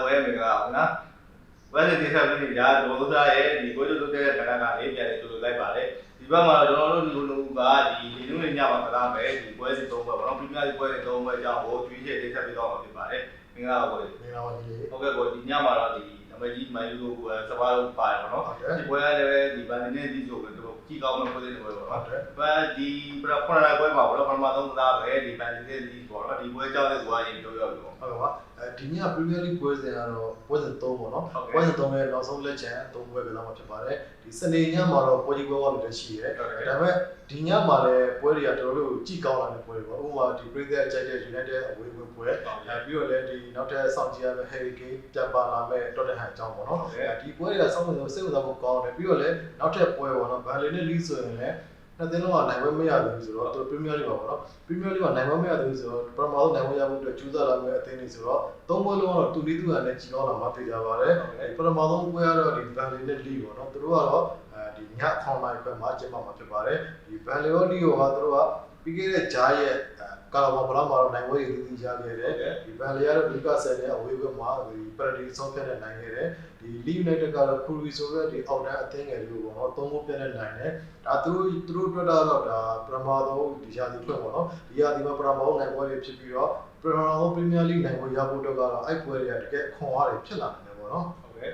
ပွဲမင်္ဂလာပါနော်။ဝက်စစ်တိဆက်ပြီးညာဒေါသရဲ့ဒီကိုကျိုးတဲ့ခဏကလေးပြန်လေကျိုးလိုက်ပါတယ်။ဒီဘက်မှာကျွန်တော်တို့ဒီလိုကဒီလူတွေညမှာကစားမယ်ဒီပွဲစစ်3ပွဲပေါ့နော်။ပြီးမှဒီပွဲစစ်3ပွဲကြောင့်ဟိုကျွေးချက်တိဆက်ပြီးတော့ဖြစ်ပါတယ်။မင်္ဂလာပါကို။ မင်္ဂလာပါကြီးလေး ဟုတ်ကဲ့ကိုဒီညမှာတော့ဒီနမကြီးမိုင်လူကိုစပါးလို့ပါတယ်ပေါ့နော်။ဒီပွဲကလည်းဒီဗန်နေနဲ့ဒီဆိုတော့ကြည့်ကောင်းမှပွဲစစ်ပွဲပေါ့နော်။ဘာဒီပြခဏပွဲမှာပေါ့နော်ပထမဆုံးကစားပဲဒီဗန်နေနဲ့ဒီပေါ့နော်ဒီပွဲကြောင့်လည်းကိုကရင်ပြောရပြီပေါ့။ ဟုတ်ကဲ့ပါဒီည Premier League ပွဲစဉ်ကတော့ပွဲစဉ်3ပေါ့နော်ပွဲစဉ်3ရဲ့နောက်ဆုံးလက်ချံ3ပွဲကစားမှာဖြစ်ပါတယ်ဒီစနေညမှာတော့ပွဲကြီးပွဲဝါလို့လည်းရှိရဲဒါပေမဲ့ဒီညမှာလည်းပွဲတွေကတော်တော်လေးကြည့်ကောင်းလာတဲ့ပွဲတွေပေါ့ဥပမာဒီ Premier League အကြိုက်တဲ့ United အဝေးပွဲပြီးတော့လည်းဒီနောက်ထပ်စောင့်ကြည့်ရမယ့် Harry Kane တက်ပါလာမဲ့ Tottenham အကြောင်းပေါ့နော်ဒီပွဲတွေကစောင့်နေစိတ်ဝင်စားဖို့ကောင်းတယ်ပြီးတော့လည်းနောက်ထပ်ပွဲပေါ့နော် Burnley နဲ့ Leeds ဆိုရင်လည်းနှစ်သင်းလုံးကနိုင်ပွဲမရသေးဘူးဆိုတော့သူ Premier League ပါပေါ့နော် Premier League ကနိုင်ပွဲမရသေးဘူးဆိုတော့ပထမဆုံးနိုင်ပွဲရဖို့အတွက်ကြိုးစားလာမယ့်အသင်းတွေဆိုတော့သုံးပွဲလုံးကတော့တူလီတူဟန်နဲ့ကြီးကောင်းလာမှသိကြပါတယ်ပထမဆုံးပွဲကတော့ဒီ Burnley နဲ့ Leeds ပေါ့နော်သူတို့ကတော့ဒီည9နာရီခွဲမှာကျင်းပမှာဖြစ်ပါတယ်ဒီ Burnley ရော Leeds ရောသူတို့ကပြီးခဲ့တဲ့ဂျားရဲ့ကာလာဘလာမှာတော့နိုင်ပွဲရည်တည်ကြခဲ့တယ်ဒီ Burnley ကတော့ Newcastle နဲ့အဝေးဘက်မှာဒီ penalty ဆုံးဖြတ်တဲ့နိုင်ခဲ့တယ်ဒီ Leeds United ကတော့ Crewe ဆိုတဲ့ဒီအောက်တန်းအသင်းငယ်လေးကိုပေါ့နော်သုံးဖို့ပြည့်တဲ့နိုင်တယ်ဒါသူတို့အတွက်တော့ဒါပထမဆုံးဒီရာသီထွက်ပေါ့နော်ဒီရာသီမှာပထမဆုံးနိုင်ပွဲတွေဖြစ်ပြီးတော့ပထမဆုံး Premier League နိုင်ပွဲရဖို့တော့ကတော့အဲ့ပွဲတွေကတကယ်ခွန်အားတွေဖြစ်လာတယ်ပေါ့နော်ဟုတ်ကဲ့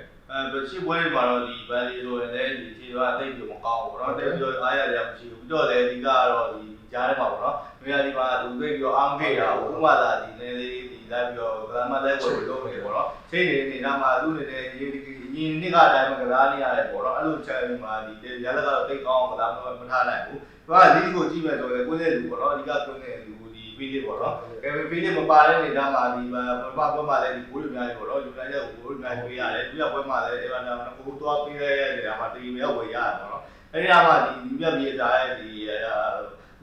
ရှင်းပွဲတွေမှာတော့ဒီဗန်လီဆိုရင်လည်းဒီခြေသွားအသိပြီးမကောင်းဘူးပေါ့နော်တိတ်ပြီးတော့အားရတယ်မရှိဘူးပြီးတော့လည်းဒီကတော့ဒီကြားထဲမှာပေါ့နော်နေရာဒီမှာသူသိပြီးတော့အားမခဲ့တာဘူးဥပမာသာဒီနည်းလေးဒီလိုက်ပြီးတော့ကစားမလိုက်ပွဲလုပ်နေပေါ့နော်ချိန်နေနေတာမှာသူ့နေနဲ့ညီနှစ်ကအတိုင်းကစားနေရတယ်ပေါ့နော်အဲ့လိုချက်ပြီးမှဒီရလက်ကတော့တိတ်ကောင်းကစားမထားနိုင်ဘူးသူကလီကိုကြည့်မယ်ဆိုရင်ကိုယ်နဲ့လူပေါ့နော်အဓိကကိုယ်နဲ့လူဒီဖေးလေးပေါ့နော်ကဲဖေးလေးမပါတဲ့နေတာမှာဒီပထမပွဲမှာလည်းဒီဘိုးတွေများနေပေါ့နော်ယူနိုက်တက်ကိုဘိုးတွေများပေးရတယ်ဒီကပွဲမှာလည်းဒီမှာကိုသွားပေးရတဲ့နေရာမှာတီးမြောက်ဝယ်ရတယ်ပေါ့နော်အဲ့ဒီမှာဒီပြက်ပြေးသားရဲ့ဒ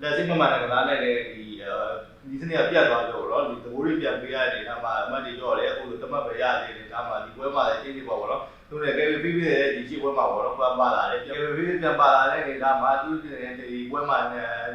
ီလက်စိမမှန်တဲ့ကစားနဲ့လည်းဒီစနေကပြတ်သွားကြောတော့ဒီသဘောတွေပြန်ပေးရတဲ့နေရာမှာအမှတ်တွေတော့လေအခုလိုတမတ်ပဲရတဲ့နေရာမှာဒီပွဲမှာလည်းတင်းနေပေါ့ဗောနော်သူလည်းကဲဖေးဖေးရဲ့ဒီရှိပွဲမှာဗောနော်ပြန်ပါလာတယ်ကဲဖေးဖေးပြန်ပါလာတဲ့နေရာမှာသူဒီပွဲမှာ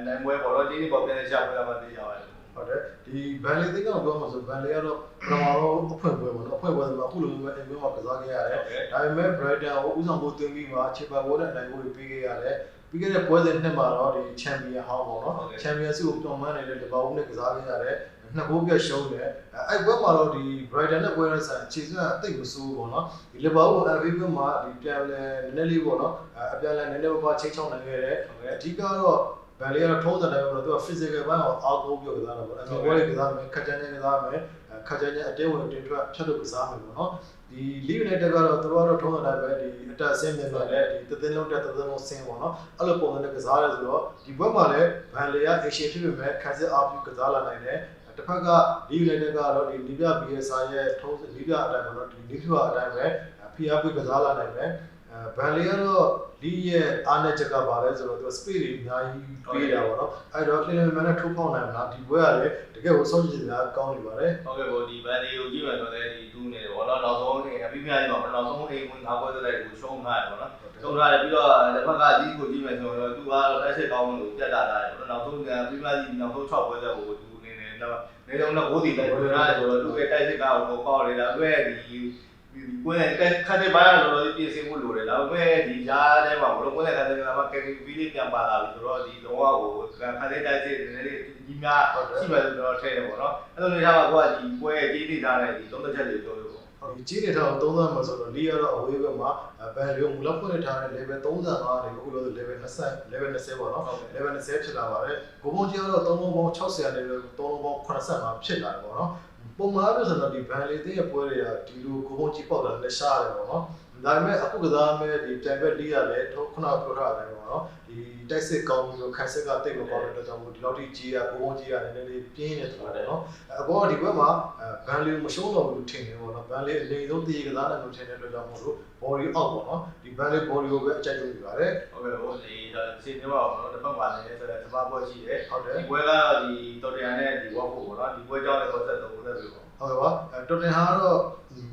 နိုင်ပွဲဗောနော်တင်းနေပေါ့ပြန်ရှာပွဲမှာသိရပါတယ်ဟုတ်တယ်ဒီဘန်လီသိကောင်ပြောမှာဆိုဘန်လီကတော့ပထမဆုံးအဖွင့်ပွဲပေါ့နော်အဖွင့်ပွဲဆိုတော့အခုလိုမျိုးအိမ်မျိုးမှာကစားခဲ့ရတယ်ဒါပေမဲ့ Brighton ကိုဥဆောင်ဖို့တင်ပြီးမှချစ်ပါဘောနဲ့နိုင်ဖို့ပြီးခဲ့ရတယ်ပြီးခဲ့တဲ့ပွဲစဉ်နှစ်မှာတော့ဒီ Champion ဟောင်းပေါ့နော် Champion ဆုကိုပြောင်းမှန်းနေတဲ့တပောင်းနဲ့ကစားခဲ့ရတယ်နှစ်ဂိုးပြတ်ရှုံးတယ်အဲ့ပွဲမှာတော့ဒီ Brighton နဲ့ပွဲရဆန်ခြေစွမ်းအသိမဆိုးပေါ့နော်ဒီလီဗာပူး FA ဘက်မှာဒီပြန်လဲနည်းနည်းလေးပေါ့နော်အပြန်လဲနည်းနည်းပါးချိန်ချောင်းနိုင်ခဲ့တယ်အဓိကတော့ဗန်လီကတော့ထုံးစံတိုင်းပေါ့နော်သူက physical ဘက်အောင်အားကိုးပြီးကစားတာပေါ့အဲ့ဒီပွဲတွေကစားမယ်ခက်ချမ်းချမ်းကစားမယ်ခက်ချမ်းချမ်းအတင်းဝင်တင်ထွက်ဖြတ်လို့ကစားမယ်ပေါ့နော်ဒီ Leeds United ကတော့သူတို့ကတော့ထုံးစံတိုင်းပဲဒီအတက်အဆင်းမြင်တယ်လေဒီသင်းလုံးတက်သင်းလုံးဆင်းပေါ့နော်အဲ့လိုပုံစံနဲ့ကစားရဲဆိုတော့ဒီဘက်မှာလည်းဗန်လီက action ဖြစ်ပေမဲ့ခက်စစ်အားပြုကစားလာနိုင်တယ်တစ်ဖက်က Leeds United ကတော့ဒီနီးပြ BSR ရဲ့ထုံးစံနီးပြအတိုင်းပေါ့နော်ဒီနီးပြအတိုင်းပဲဖိအားပေးကစားလာနိုင်တယ်ဗန်လီကတော့လီရဲ့အားနဲ့ချက်ကပါလဲဆိုတော့သူ speed တွေအများကြီးပေးတာပေါ့နော်အဲ့တော့ clean မှန်နဲ့ထိုးဖောက်နိုင်မလားဒီဘွဲကလည်းတကယ်ကိုဆုံးဖြတ်စရာကောင်းနေပါတယ်ဟုတ်ကဲ့ဗောဒီဗန်လီကိုကြည့်မှဆိုလည်းဒီတူးနေတယ်ဗောနော်နောက်ဆုံးနေအပြီးပြရင်တော့နောက်ဆုံးအိမ်ဝင်ငါးပွဲသက်ကိုရှုံးထားတယ်ဗောနော်ရှုံးထားတယ်ပြီးတော့တစ်ဖက်ကဒီကိုကြည့်မှဆိုတော့သူကတော့တက်စစ်ကောင်းလို့ပြတ်တာလာတယ်ဗောနော်နောက်ဆုံးပြီးမှဒီနောက်ဆုံး6ပွဲသက်ကိုသူနေနေတော့နေတော့9ဒီပဲဝင်လာတယ်ဆိုတော့သူရဲ့တက်စစ်ကောင်းကိုပေါက်နေတာသူရဲ့ဒီကိုယ်နဲ့ခက်တဲ့ဘာလို့လဲပြင်ဆင်မှုလိုတယ်ဒါပေမဲ့ဒီကြားထဲမှာဘလို့ကိုယ်နဲ့ခက်တဲ့ကမှာကယ်ဗီလေးပြန်ပါလာပြီဆိုတော့ဒီတော့ကိုခက်တဲ့တိုက်စစ်နည်းနည်းကြီးများရှိမှလို့တော့ထည့်တယ်ပေါ့နော်အဲ့လိုနေထားမှာကိုကဒီပွဲကြီးနေထားတဲ့ဒီသုံးသက်ချက်တွေပြောလို့ပေါ့ဟုတ်ဒီကြီးနေထားတော့30မှာဆိုတော့လီကတော့အဝေးဘက်မှာဘန်လီကိုမူလဖွင့်ထားတဲ့ level 35တွေအခုလို့ level 20 level 20ပေါ့နော် level 20ဖြစ်လာပါတယ်ဂိုးပုံကြီးကတော့3လုံးပေါင်း60 level 3လုံးပေါင်း85ဖြစ်လာတယ်ပေါ့နော်ပုံမှန်ပြောဆိုတော့ဒီဗန်လီတဲ့ပွဲတွေကဒီလိုကိုပုံကြီးပေါက်တာလက်ရှားတယ်ပေါ့နော်ဒါပေမဲ့အခုကစားမဲ့ဒီတန်ဘက်လီကလည်းခုနပြောထားတယ်ပေါ့နော်ဒီတိုက်စစ်ကောင်းပြီးတော့ခက်ဆက်ကတိတ်မကောင်းတဲ့အတွက်ကြောင့်ဒီလောက်ထိကြီးရကိုပုံကြီးကလည်းနည်းနည်းပြင်းနေတယ်ပေါ့နော်အဘောကဒီဘက်မှာဗန်လီမရှုံးတော့ဘူးထင်တယ်ပေါ့နော်ဗန်လီအနေဆုံးတည်ကစားတယ်လို့ထင်တဲ့အတွက်ကြောင့်မို့လို့ body out ပေါ့နော်ဒီဗန်လီ body ကိုပဲအကြိုက်လို့ပြပါတယ်ဟုတ်ကဲ့ဟိုဒီစီနေပါဘောနော်တစ်ဖက်မှာလည်းဆိုတော့စပါးပွဲရှိတယ်ဟုတ်တယ်ဒီပွဲကတော့ဒီတော်တရန်နဲ့ဒီဝက်ဖို့ပေါ့နော်ဒီပွဲကြောင့်လည်းဆက်သုံးသက်ပြီပေါ့ဟုတ်ကဲ့ပါတော်တင်ဟာကတော့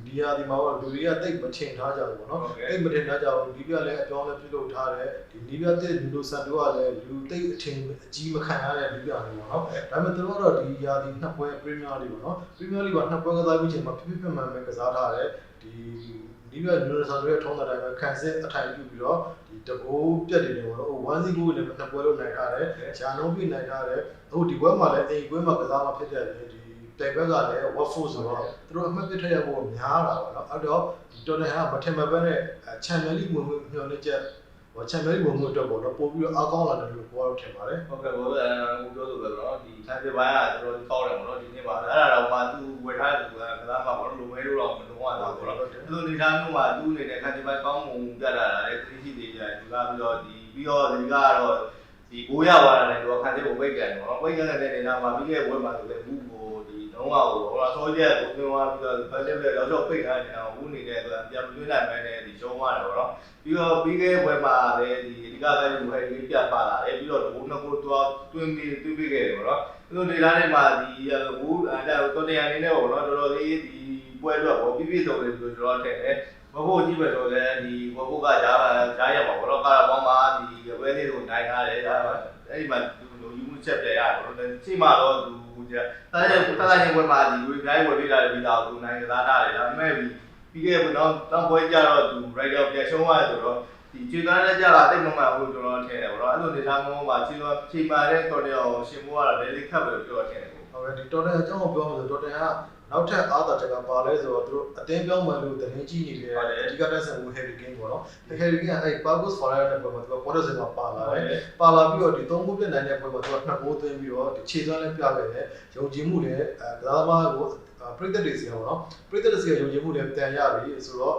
ဒီဟာဒီမှာတော့လူတွေကတိတ်မထင်ထားကြဘူးပေါ့နော်တိတ်မထင်ထားကြဘူးဒီပြလည်းအပြောင်းလဲပြုလုပ်ထားတယ်ဒီနီးပြတဲ့လူလိုဆန်တို့ကလည်းလူတိတ်အထင်အကြီးမခံရတဲ့လူပြနေပေါ့နော်ဒါပေမဲ့သူတို့ကတော့ဒီရာဒီနှစ်ပွဲ Premier League ပေါ့နော် Premier League ကနှစ်ပွဲကစားပြီးချိန်မှာဖြစ်မှန်ပဲကစားထားတယ်ဒီနီးပြလူလိုဆန်တို့ရဲ့ထုံးတဲ့တိုင်းပဲခံစစ်အထိုင်ပြုပြီးတော့ဒီတကိုးပြက်နေတယ်ပေါ့နော်1-0ကိုလည်းနှစ်ပွဲလုံးနိုင်ထားတယ်ဂျာလုံးပြနိုင်ထားတယ်အခုဒီပွဲမှာလည်းအိမ်ပွဲမှာကစားမှဖြစ်တဲ့ဒီတိုင်ဘက်ကလည်း Watford ဆိုတော့သူတို့အမှတ်ပြထည့်ရဖို့များတာပေါ့နော်အဲ့တော့ဒီ Tottenham ကမထင်မှတ်ပဲနဲ့ Champions League ဝင်မျှော်လင့်ချက်Champions League ဝင်မှုအတွက်ပေါ့နော်ပို့ပြီးတော့အားကောင်းလာတယ်လို့ပြောရထင်ပါတယ်ဟုတ်ကဲ့ဘောပြောဆိုပဲတော့ဒီ Champions ဘိုင်းကတော်တော်ကောင်းတယ်ပေါ့နော်ဒီနေ့ပါအဲ့ဒါတော့မှသူဝယ်ထားတဲ့သူကကစားမှာပေါ့နော်လူမဲလို့တော့မလုံးဝတော့ပေါ့နော်သူအနေထားမျိုးမှာသူ့အနေနဲ့ Champions ဘိုင်းကောင်းမှုပြတာလည်းသိရှိသေးတယ်သူကပြီးတော့ဒီကတော့ဒီ900ဝါနဲ့တော့ခန်းသေးကိုဝိတ်ကန်တယ်ပေါ့နော်ဝိတ်ကန်တဲ့နေရာမှာပြီးခဲ့ဝက်မှာဆိုလည်းဘူးကိုဒီလုံးဝဟိုဆောရက်ကိုပြောသွားပြီးတော့ဘယ်လိုလဲတော့ပိတ်ထားနေတာဘူးနေတဲ့ဆိုတာပြန်မလွှဲနိုင်မဲနဲ့ဒီရှုံးသွားတယ်ပေါ့နော်ပြီးတော့ပြီးခဲ့ဝက်မှာလည်းဒီအဓိကပဲလူဟဲ့လေးပြပါလာတယ်ပြီးတော့ဘိုးနှစ်ကိုတော့တွင်းပြီးခဲ့တယ်ပေါ့နော်သူတို့နေသားထဲမှာဒီဘူးတော်တရားနေနဲ့ပေါ့နော်တော်တော်လေးဒီပွဲတော့ပေါ့ပြည့်စုံတယ်လို့ကျွန်တော်ထင်တယ်ဘဘိုးကြည့်ပဲဆိုလည်းဒီဘဘိုးကကြားရမှာပေါ့နော်ကာရာဘောင်းမှာဒီဝဲလေးကိုနိုင်ထားတယ်ဒါအဲ့ဒီမှာလူယူမှုချက်ပြရတာပေါ့နော်ချိန်မှာတော့သူတားတဲ့ဝဲမှာဒီဝေပြိုင်းဝယ်ပေးတာပြီးတော့သူနိုင်ကစားထားတယ်ဒါပေမဲ့ပြီးခဲ့တော့တောင်းပွဲကြတော့သူ rider ပြန်ရှုံးသွားတယ်ဆိုတော့ဒီခြေသားနဲ့ကြတာတိတ်မမှန်ဘူးကျွန်တော်ထင်တယ်ပေါ့နော်အဲ့လိုနေသားမျိုးမှာချိန်မာတဲ့တော်တယ်အောင်ရှင်မိုးကတော့လည်းခက်ပဲပြောထင်တယ်ပေါ့ဟုတ်ကဲ့ဒီတော်တယ်အကြောင်းကိုပြောမှဆိုတော်တယ်ကနောက်ထပ်အားသာတက်ကပါလဲဆိုတော့သူတို့အတင်းပြောင်းမှလို့တင်ကြီးနေတယ်အဓိကတက်ဆန်ကို Harry Kane ပေါ့နော်။ Harry Kane အဲ့ Pagos Ferreira နဲ့ပွဲမှာသူက quarter မှာပါလာတယ်။ပါလာပြီးတော့ဒီ3ဂိုးပြတ်နိုင်တဲ့ပွဲမှာသူက2ဂိုးသွင်းပြီးတော့ဒီခြေစွမ်းလည်းပြခဲ့တယ်။ယုံကြည်မှုလည်းကစားသမားကိုပရိသတ်တွေစီပေါ့နော်။ပရိသတ်တွေစီယုံကြည်မှုလည်းတန်ရပြီဆိုတော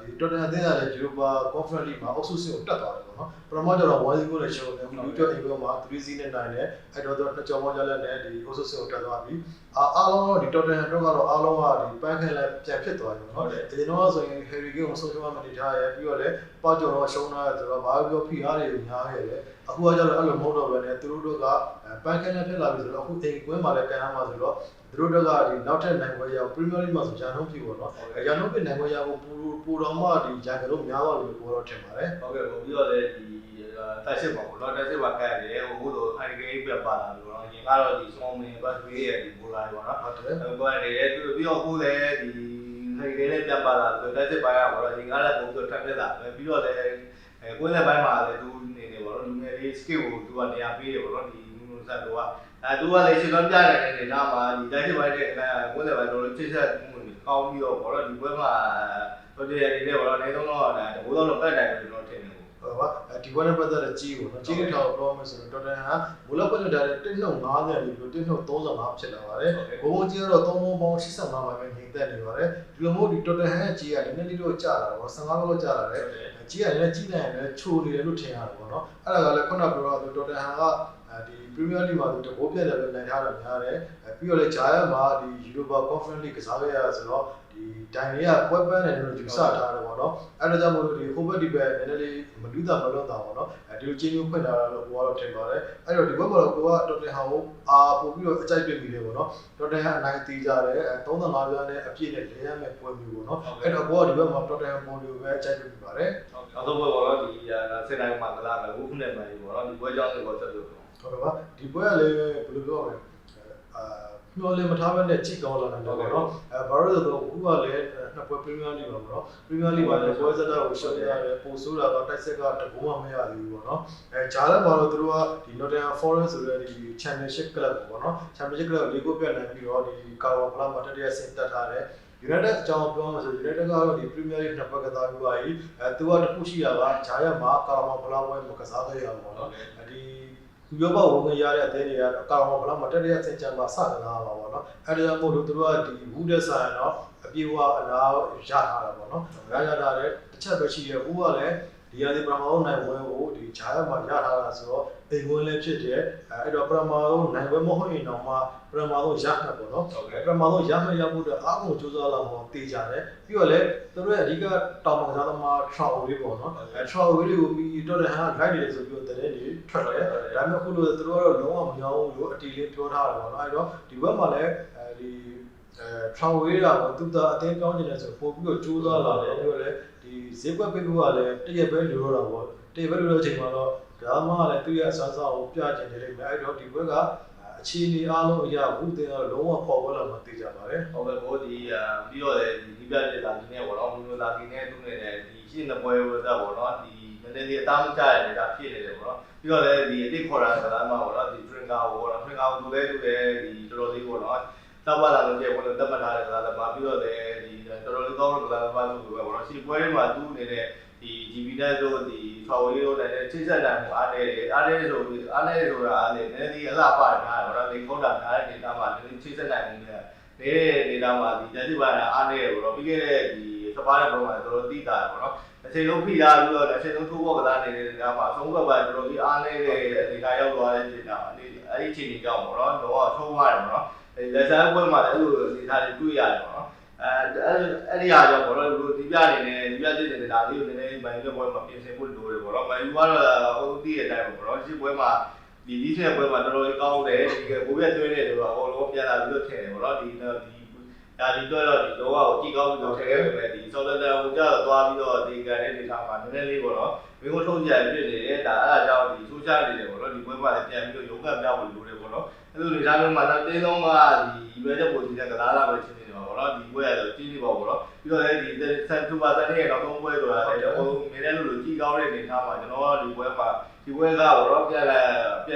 ့ဒီ Tottenham အသင်းကလည်း Europa Conference League မှာအောက်ဆုဆင့်ကိုတက်သွားတယ်ပေါ့နော်။ပထမကျတော့1-0နဲ့ရှုံးတယ်။လူကျော်အိမ်ပွဲမှာ3-0နဲ့နိုင်တယ်။အဲ့တော့သူနှစ်ကြော်ပေါင်းကြလက်နဲ့ဒီအောက်ဆုဆင့်ကိုတက်သွားပြီ။အားလုံးတော့ဒီ Tottenham တို့ကတော့အားလုံးကဒီပန်းခင်းလည်းပြန်ဖြစ်သွားတယ်နော်။ဒီတော့ဆိုရင် Harry Kane ကိုဆုံးရှုံးမှမနေထားရပြီးတော့လည်းပါကျော်တော့ရှုံးထားတယ်ဆိုတော့ဘာပြောဖိအားတွေများခဲ့တယ်။အခုကကျတော့အဲ့လိုမဟုတ်တော့ဘဲနဲ့သူတို့တို့ကပန်းခင်းလည်းဖြစ်လာပြီဆိုတော့အခုအိမ်ကွင်းမှာလည်းကန်ရမှာဆိုတော့သူတို့တို့ကဒီနောက်ထပ်နိုင်ပွဲရအောင် Premier League မှာဆိုဂျာနှုန်းဖြစ်ပေါ့နော်။ဂျာနှုန်းဖြစ်နိုင်ပွဲရဖို့ပူတော်မှဒီဂျာကတော့များသွားလို့ပြောတော့ထင်ပါတယ်။ဟုတ်ကဲ့ပြီးတော့လည်းဒီတက်စစ်ပါပေါ့နော်တက်စစ်ပါကဲတယ်ဟိုလို Harry Kane ပြပါလာလို့နော်။ရင်ကတော့ဒီဆောင်းမင်းဘတ်ဝေးရဲ့ဒီဘူလာပေါ့နော်။ဟုတ်တယ်။ဘာလဲပြီးတော့ကိုလည်းဒီ Harry Kane နဲ့ပြပါလာဆိုတက်စစ်ပါရပေါ့နော်။ရင်ကလည်းပုံပြီးထပ်ပြလာပြီးတော့လည်းကိုယ်လည်းပိုင်းမှာလည်းသူနေနေပေါ့နော်လူငယ်လေး skill ကိုသူကနေရာပေးတယ်ပေါ့နော်ဒီနူနိုဆန်တို့ကသူကလည်းရှင်းတော့ပြနိုင်တဲ့နေရာမှာဒီတိုက်စစ်ပိုင်းတဲ့ကိုယ်လည်းပိုင်းတော့ချိတ်ဆက်မှုတွေကောင်းပြီးတော့ပေါ့နော်ဒီပွဲမှာတော်တော်ရည်နေပေါ့နော်နေတော့တော့ဒါဘိုးတော့ပတ်တယ်လို့ကျွန်တော်ထင်တယ်ဟုတ်ပါဒီပွဲနဲ့ပတ်သက်တဲ့ကြီးကိုနော်ကြီးထောင်ပြောမယ်ဆိုတော့တော်တော်ဟာဘိုးလောက်ပတ်တဲ့1နှုတ်50လေးပြီး1နှုတ်35ဖြစ်လာပါတယ်ဘိုးကြီးကတော့3ပေါင်း85မှာပဲညီသက်နေပါတယ်ဒီလိုမျိုးဒီတော်တော်ဟန်ကြီးကလည်းနည်းနည်းလေးတော့ကြာလာတော့15လောက်ကြာလာတယ်ကြီးကလည်းကြီးနိုင်တယ်ချိုနေတယ်လို့ထင်ရတယ်ပေါ့နော်အဲ့ဒါကလည်းခုနကပြောတော့တော်တော်ဟန်ကဒီ Premier League မှာတဘောပြတ်တယ်ပဲနိုင်ထားတာများတယ်ပြီးတော့လည်းဂျာယက်မှာဒီ Europa Conference League ကစားခဲ့ရဆိုတော့ဒီဒိုင်တွေကပွဲပန်းတယ်လို့ယူဆထားတယ်ပေါ့နော်အဲ့ဒါကြောင့်မို့လို့ဒီ Hobart ဒီပဲနည်းနည်းလေးမလူးတာမလွတ်တာပေါ့နော်ဒီလိုချင်းမျိုးဖွင့်ထားတာလို့ကိုကတော့ထင်ပါတယ်အဲ့တော့ဒီဘက်မှာတော့ကိုက Tottenham ကိုပို့ပြီးတော့အကြိုက်တွေ့မိတယ်ပေါ့နော် Tottenham အနိုင်တီးကြတယ်35ပြားနဲ့အပြည့်နဲ့လဲရမယ်ပွဲမျိုးပေါ့နော်အဲ့တော့ကိုကဒီဘက်မှာ Tottenham ပုံလိုပဲအကြိုက်တွေ့မိပါတယ်နောက်ဆုံးပွဲပေါ့နော်ဒီစစ်တိုင်းမှာကစားမယ်ဘူးခုနဲ့မှန်ပြီပေါ့နော်ဒီပွဲကြောင်းလေးပေါ့ဆက်လို့ဟုတ်ကဲ့ပါဒီပွဲကလည်းဘယ်လိုပြောရမလဲမျောလည်းမထားဘဲနဲ့ကြည့်ကောင်းလာတယ်ပေါ့နော်ဘာလို့လဲဆိုတော့အခုကလည်းနှစ်ပွဲ Premier League ပါပေါ့နော် Premier League မှာလည်းပွဲစတာကိုရှော့ရတယ်ပိုဆိုးတာတော့တိုက်ဆက်ကတကူမှမရသေးဘူးပေါ့နော်ဂျားလည်းမှာတော့သူတို့ကဒီ Nottingham Forest ဆိုတဲ့ဒီ Championship Club ပေါ့နော် Championship Club လေးကိုပြတ်နိုင်ပြီးတော့ဒီ Carabao Club မှာတတိယဆင့်တက်ထားတယ်United အကြောင်းပြောမှဆို United ကတော့ဒီ Premier League နှစ်ပတ်ကစားပြီးပါပြီသူကတခုရှိတာကဂျားရမှာ Carabao Club ပွဲမကစားခဲ့ရဘူးပေါ့နော်ဒီဥရောပဝင်ဝင်ရတဲ့အသင်းတွေကကာမောဘလောက်မတက်တဲ့ဆင်ချမ်းမှာစကစားပါပေါ့နော်အဲ့ဒါကြောင့်မို့လို့သူတို့ကဒီဘူးတဲ့ဆိုင်တော့အပြေဝအနာရထားတာပေါ့နော်ရထားတဲ့တစ်ချက်ပဲရှိရဘူးကလည်းဒီရသည်ပရမောနိုင်ဝဲကိုဒီဂျာရမှာရထားတာဆိုတော့အိမ်ဝင်လည်းဖြစ်တယ်အဲ့တော့ပရမောနိုင်ဝဲမဟုတ်ရင်တော့မှပရမောရမှတ်ပေါ့နော်ပရမောရမှတ်ရဖို့အတွက်အားကုန်ကြိုးစားလာမှတေးကြတယ်ပြီးတော့လည်းသူတို့ရဲ့အဓိကတောင်ပန်ကစားသမား Traoré ပေါ့နော်Traoré ကိုပြီးတော့လည်းဟာလိုက်နေတယ်ဆိုပြီးတော့တဲ့နေထွက်တယ်ဒါပေမဲ့ခုလို့သူတို့ကတော့လုံးဝမရောဘူးလို့အတီလေးပြောထားတယ်ပေါ့နော်အဲ့တော့ဒီဘက်မှာလည်းဒီ travel ကသူကအတင်းပြောင်းနေတယ်ဆိုပို့ပြီးတော့ကျိုးသွားလာတယ်ပြီးတော့လေဒီဈေးကွက်ပိတ်ဖို့ကလည်းတရက်ပဲလိုတော့တာပေါ့တရက်ပဲလိုတဲ့အချိန်မှာတော့ဒါမှလည်းသူ့ရဲ့အစွမ်းစားကိုပြချင်တယ်လေအဲ့တော့ဒီဘက်ကအခြေအနေအားလုံးအရာဘူးတင်တော့လုံးဝပေါ်ပေါ်လာမှသိကြပါတယ် ဟုတ်ကဲ့ကိုဒီပြီးတော့လေဒီပြပြတာဒီနေ့ပေါ့နော်မျိုးသားဒီနေ့သူ့နေတဲ့ဒီရှင်းတဲ့ပွဲဝတ်တာပေါ့နော်ဒီနည်းနည်းလေးအသားမကျရနေတာဖြစ်နေတယ်ပေါ့နော်ပြီးတော့လေဒီအတိတ်ခေါ်တာကလည်းမှာပေါ့နော်ဒီ drinker ပေါ့နော် drinker ကိုလည်းသူလည်းဒီတော်တော်လေးပေါ့နော်တောက်ပါလာလို့ကျေဝင်တက်မှတ်ထားတယ်ဆိုတာလည်းမှာပြီးတော့လေဒီတော်တော်လေးကောင်းလို့လည်းမှာဆိုပဲပေါ့နော်ရှင်းပွဲတွေမှာသူ့နေတဲ့ဒီ GB နဲ့ဆိုဒီ travel ရေးလို့လည်းချိတ်ဆက်နိုင်မှုအားနေတယ်အားနေဆိုပြီးအားနေဆိုတာအားနေနည်းနည်းအလှပထားတယ်ပေါ့နော်ဒီခေါက်တာထားတဲ့နေတာမှာနည်းနည်းချိတ်ဆက်နိုင်မှုနဲ့နေတဲ့နေတာမှာဒီတက်စီပါတာအားနေတယ်ပေါ့နော်ပြီးခဲ့တဲ့ဒီစပါးတဲ့ပုံမှာတော်တော်တိတာပေါ့နော်အချိန်လုံးဖိထားပြီးတော့အချိန်လုံးထိုးဖို့ကစားနေတဲ့နေရာမှာအဆုံးဘက်ကတော်တော်ကြီးအားနေတဲ့အနေထားရောက်သွားတဲ့ချိန်တာအဲ့ဒီအချိန်ကြီးကြောင့်ပေါ့နော်တော့ထုံးရတယ်ပေါ့နော်လက်စားပွဲမှာလည်းအဲ့လိုအနေထားတွေတွေ့ရတယ်ပေါ့နော်အဲ့ဒီအားကြောင့်ပေါ့နော်ဒီပြနေနေဒီပြတိနေတဲ့ဒါလေးကိုနည်းနည်းမိုင်းတဲ့ပွဲမှာပြင်ဆင်ဖို့လိုတယ်ပေါ့နော်မိုင်းယူကတော့ဟိုတည့်တဲ့အတိုင်းပေါ့နော်ရှင်းပွဲမှာဒီဒီချက်ပွဲမှာတော်တော်ကောင်းတယ်ဒီကဘိုးပြသွင်းတယ်ဆိုတော့အကုန်လုံးပြန်လာပြီးတော့ထင်တယ်ပေါ့နော်ဒီဒါဒီတော့ဒီတော့ကိုကြည့်ကောင်းပြီးတော့ထည့်ခဲ့ပေမဲ့ဒီဆော်လတန်ကိုကြာတော့သွားပြီးတော့ဒီကန်တဲ့နေထားမှာနည်းနည်းလေးပေါ့နော်မင်းတို့ထုတ်ကြရဖြစ်နေတယ်ဒါအဲ့ဒါကြောင့်ဒီဆိုးချနေတယ်ပေါ့နော်ဒီပွဲမှာလည်းပြန်ပြီးတော့ရုံးကပြဖို့လိုတယ်ပေါ့နော်အဲ့လိုနေသားမျိုးမှာတင်းလုံးကဒီရွေးတဲ့ပုံစံနဲ့ကစားလာပဲချင်းနေတယ်ပေါ့နော်ဒီပွဲရတော့ကြီးနေပါပေါ့နော်ပြီးတော့လည်းဒီဆန်တူပါဆန်ရဲ့နောက်ဆုံးပွဲဆိုတာလည်းဟိုမင်းလည်းလို့ကြည့်ကောင်းတဲ့နေထားမှာကျွန်တော်ဒီပွဲမှာဒီပွဲကပေါ့နော်ပြန်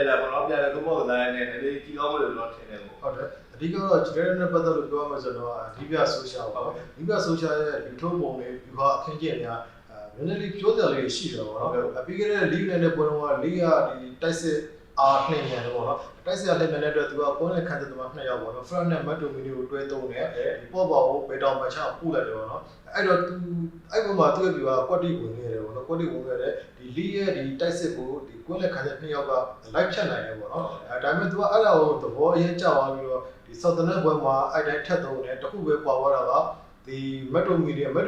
လာပေါ့နော်ပြန်လာသုံးဖို့တိုင်းနဲ့လည်းကြည့်ကောင်းလို့တော့ထင်တယ်ပေါ့ဟုတ်တယ်အဓိကတော့ဒီရဲနဲ့ပတ်သက်လို့ပြောရမှာဆိုတော့ဒီပြဆိုရှယ်ပေါ့ဒီပြဆိုရှယ်ရဲ့ဒီထုံးပုံတွေဒီဟာအခင်းကျင်းများနည်းနည်းလေးပြောကြလေးရှိတယ်ပေါ့နော်ပြီးခဲ့တဲ့ league နဲ့ပွဲတော့ league ကဒီတိုက်စစ်အားနှိမ့်နေတယ်ပေါ့နော်တိုက်စစ်အားနှိမ့်နေတဲ့အတွက်သူကကိုယ်နဲ့ခန့်တဲ့သမား2ယောက်ပေါ့နော် front နဲ့ mid domain ကိုတွဲသုံးတယ်ဒီပေါ့ပေါ့ကိုဘေတောင်မချပို့လိုက်တယ်ပေါ့နော်အဲ့တော့သူအဲ့ပုံမှာသူ့ရဲ့ပြကကွက်တိဝင်နေတယ်ပေါ့နော်ကွက်တိဝင်ခဲ့တယ်ဒီ league ရဲ့ဒီတိုက်စစ်ကိုဒီကိုယ်နဲ့ခန့်တဲ့2ယောက်က live ဖြတ်နိုင်တယ်ပေါ့နော်ဒါပေမဲ့သူကအဲ့ဒါကိုသဘောအရင်ကြောက်သွားပြီးတော့ဒီ Southern ဘွဲမှာအဲ့တိုင်းထက်သုံးတယ်တခုပဲပွာသွားတာကဒီ metro media ကိ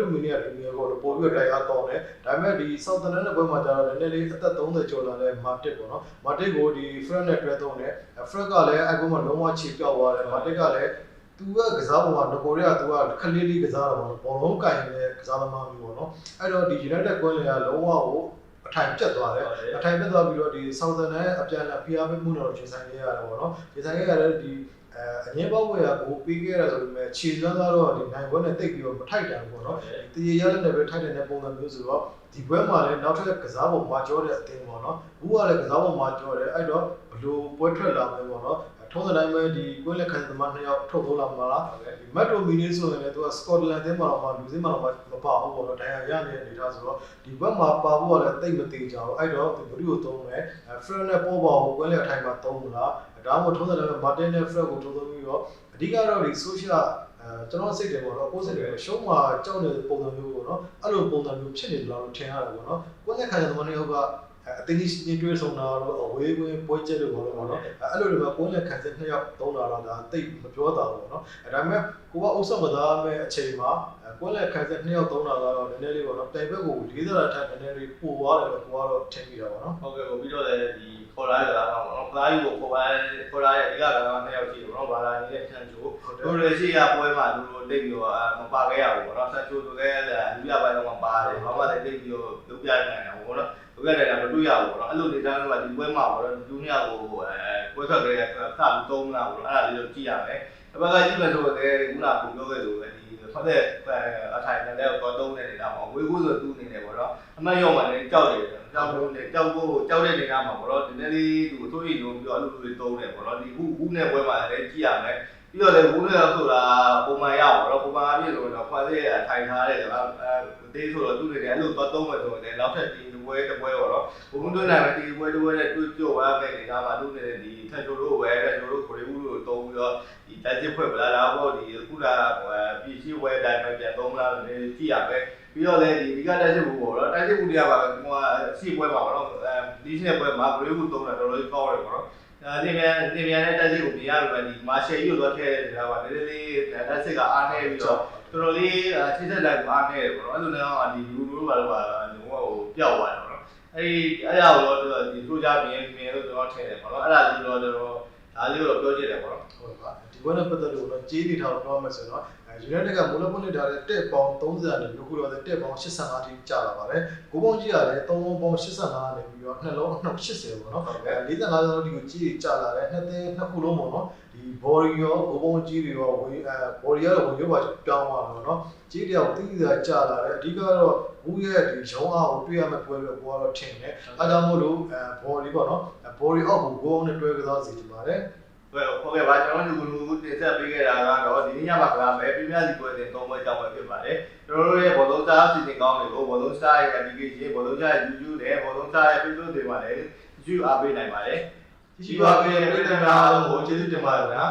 ုပို့ပြီးတော့တိုက်အားကောင်းတယ်ဒါပေမဲ့ဒီ Southern နဲ့ဘွဲမှာကျတော့နည်းနည်းလေးအသက်30ကျော်လာတဲ့ Matic ပေါ့နော် Matic ကိုဒီ Fred နဲ့တွဲသုံးတယ် Fred ကလည်းအဲ့ဘွဲမှာလုံးဝချီပြောက်သွားတယ် Matic ကလည်းသူကကစားပုံကငကိုတွေကသူကခလေးလေးကစားတာပေါ့ဘောလုံးကင်နေတဲ့ကစားသမားမျိုးပေါ့နော်အဲ့တော့ဒီ United ကွင်းလေကလုံးဝကိုအထိုင်ပြတ်သွားတယ်အထိုင်ပြတ်သွားပြီးတော့ဒီ Southern နဲ့အပြန်အလှန်ဖိအားပေးမှုတော့ချိန်ဆိုင်ခဲ့ရတယ်ပေါ့နော်ချိန်ဆိုင်ခဲ့ရတဲ့ဒီအငင်းပေါက်ဝယ်ကိုပြီးခဲ့ရဆိုပေမဲ့ခြေစွမ်းသားတော့ဒီနိုင်ဘွဲနဲ့တိတ်ပြီးတော့မထိုက်တယ်ပေါ့နော်တည်ရတဲ့နယ်ပဲထိုက်တဲ့ပုံစံမျိုးဆိုတော့ဒီဘွဲမှာလည်းနောက်ထပ်ကစားပုံမှာကြောတဲ့အသင်းပေါ့နော်ဘူးကလည်းကစားပုံမှာကြောတယ်အဲ့တော့ဘလို့ပွဲထွက်လာမယ်ပေါ့နော်ထုံးစံတိုင်းပဲဒီကွင်းလက်ခံသမား2ယောက်ထုတ်ဖို့လာမှာလားဒီမက်ဒရိုမီနီဆိုရင်လည်းသူကစကော့တလန်အသင်းမှာတော့လူစင်းမှာတော့မပါဘူးပေါ့နော်ဒိုင်ယာရနေတဲ့အနေထားဆိုတော့ဒီဘက်မှာပါဖို့ကလည်းတိတ်မသေးကြဘူးအဲ့တော့ဒီဘရီကိုသုံးမယ်ဖရန်နဲ့ပေါ်ပါကိုကွင်းလက်အထိုင်မှာသုံးမလားဒါမှမဟုတ်ထုံးစံတိုင်းမာတင်နဲ့ဖရက်ကိုထုတ်သုံးပြီးတော့အဓိကတော့ဒီ social ကျွန်တော်စိတ်တယ်ပေါ့နော်ကိုယ်စိတ်တယ်ရှုံးမှာကြောက်နေတဲ့ပုံစံမျိုးပေါ့နော်အဲ့လိုပုံစံမျိုးဖြစ်နေတယ်လို့ထင်ရတယ်ပေါ့နော်ကိုယ်လက်ခံတဲ့သမားတွေကအတင်းကြီးတွေ့ဆုံတာတော့အဝေးကွင်းပွဲချက်လို့ပေါ့နော်အဲ့လိုတွေမှာကိုယ်လက်ခံတဲ့2ယောက်သုံးတာတော့ဒါတိတ်မပြောတာဘူးပေါ့နော်ဒါပေမဲ့ကိုကအုပ်ဆက်မသားမဲ့အချိန်မှာကိုယ်လက်ခံတဲ့2ယောက်သုံးတာကတော့နည်းနည်းလေးပေါ့နော်တိုင်ဘက်ကို40တာထက်နည်းနည်းလေးပိုသွားတယ်လို့ကိုကတော့ထင်ပြီးတာပေါ့နော်ဟုတ်ကဲ့ကိုပြီးတော့လည်းဒီခေါ်လာရတာတော့ပေါ့နော်ခသားကြီးကိုခေါ်လာရအဓိကကတော့2ယောက်ရှိတယ်ပေါ့နော်ဘာလာနေတဲ့ဆန်ချိုတို့လည်းရှိရပွဲမှာသူတို့တိတ်ပြီးတော့မပါခဲ့ရဘူးပေါ့နော်ဆန်ချိုဆိုလည်းလူရပိုင်းတော့မပါတယ်ဘာမှလည်းတိတ်ပြီးတော့လုပ်ပြနိုင်တယ်ပေါ့နော်လုပ်ပြနိုင်တာမတွေ့ရဘူးပေါ့နော်အဲ့လိုနေသားမျိုးကဒီပွဲမှာပေါ့နော်လူ2ယောက်ကိုပွဲထွက်ကြတဲ့စပြီးသုံးလာပေါ့နော်အဲ့ဒါလေးတော့ကြည့်ရမယ်တပတ်ကကြည့်မယ်ဆိုတော့ခုနကပြောခဲ့လို့ပဲဒီဖတ်တဲ့အထိုင်နဲ့လည်းတော့သုံးနေနေတာပေါ့ဝေကူးဆိုတူးနေတယ်ပေါ့နော်အမှတ်ရောက်မှလည်းကြောက်တယ်ကြောက်လို့လည်းကြောက်တဲ့နေရာမှာပေါ့နော်ဒီနေ့လေးသူအစိုးရလုံးပြီးတော့အဲ့လိုလေးသုံးတယ်ပေါ့နော်ဒီခုနဲ့ပွဲမှာလည်းကြည့်ရမယ်ပြီးတော့လည်းဘူးနဲ့ဆိုတာပုံမှန်ရအောင်တော့ပုံမှန်အပြည့်ဆိုတော့ခွာသေးအထိုင်ထားတယ်ကွာတေးဆိုတော့သူ့နေတယ်အဲ့လိုတော့သုံးမယ်ဆိုရင်နောက်ထပ်ဒီပွဲတစ်ပွဲပေါ့နော်ဘုံတွင်းနိုင်မယ်ဒီပွဲတစ်ပွဲနဲ့တွေ့ကြပါမယ်နေတာမှာသူ့နေတဲ့ဒီထက်ချိုတို့ဝဲတဲ့ချိုတို့ခရီးဘူးလို့သုံးပြီးတော့ဒီတက်စစ်ဖွဲ့ပလာလာပေါ့ဒီခုနပြည်ရှိဝဲတိုင်းပဲပြန်သုံးလာတယ်ကြည့်ရမယ်ပြီးတော့လည်းဒီကတက်စစ်ဘူးပေါ့နော်တက်စစ်ဘူးတွေကပါဟိုရှိပွဲပါပေါ့နော်ဒီရှိပွဲမှာခရီးဘူးသုံးတာတော်တော်ကောင်းတယ်ပေါ့နော်တင်မြန်တဲ့တက်စစ်ကိုပြရလို့ပဲဒီမာရှယ်ကြီးကိုတော့ထည့်နေတာပါနည်းနည်းလေးတက်စစ်ကအားနေပြီးတော့တော်တော်လေးချိတ်ဆက်လိုက်အားနေတယ်ပေါ့နော်အဲ့လိုနဲ့ဒီလူတို့ဘာလို့ပါဟိုပျောက်သွားတယ်ပေါ့နော်အဲ့ဒါကိုတော့ဒီထိုးကြမြင်လို့ကျွန်တော်ထင်တယ်ပေါ့နော်အဲ့ဒါကြီးတော့ ဒါလေးကိုပြောချင်တယ်ပေါ့နော် ဟုတ်ပါဒီဘက်နဲ့ပတ်သက်လို့တော့ကြေးတွေထားတော့ပြောမယ်ဆိုတော့United ကမူလပွင့်ထားတဲ့တက်ပေါင်း30နဲ့အခုတော့တက်ပေါင်း85ထိကျလာပါတယ်။ကိုပုံကြီးကလည်း3လုံးပေါင်း85နဲ့ပြီးတော့နှလုံး80ပေါ့နော်။45လောက်ဒီကိုကြီးကျလာတယ်နှစ်သိန်းနှစ်ခုလုံးပေါ့နော်။ဒီ body ရောကိုပုံကြီးတွေရောbody ကတော့ဝင်ရောပါပြောင်းသွားတော့နော်။ကြီးတရားကိုတိကျကျလာတယ်အဓိကတော့ဘူးရဲ့ဒီရုံးအားကိုတွေ့ရမယ့်ပွဲပဲဘောကတော့ထင်တယ်။အဲဒါမို့လို့body ပေါ့နော်။ body အောက်ကိုကိုနဲ့တွဲကစားစီချင်ပါတယ်။ ဟုတ်ကဲ့ပါကျွန်တော်တို့လူတင်ဆက်ပေးခဲ့တာကတော့ဒီနေ့ညမှာကလာမယ်ပြပြစီပွဲစဉ်၃ပွဲကြောင်းပဲဖြစ်ပါတယ်ကျွန်တော်တို့ရဲ့ဘောလုံးစားစီစဉ်ကောင်းတွေကိုဘောလုံးစားရဲ့ application ဘောလုံးစားရဲ့ YouTube နဲ့ဘောလုံးစားရဲ့ Facebook တွေမှာလည်းကြည့်အားပေးနိုင်ပါတယ်ကြည့်အားပေးတဲ့ပရိသတ်များအားလုံးကိုကျေးဇူးတင်ပါတယ်ခင်ဗျာ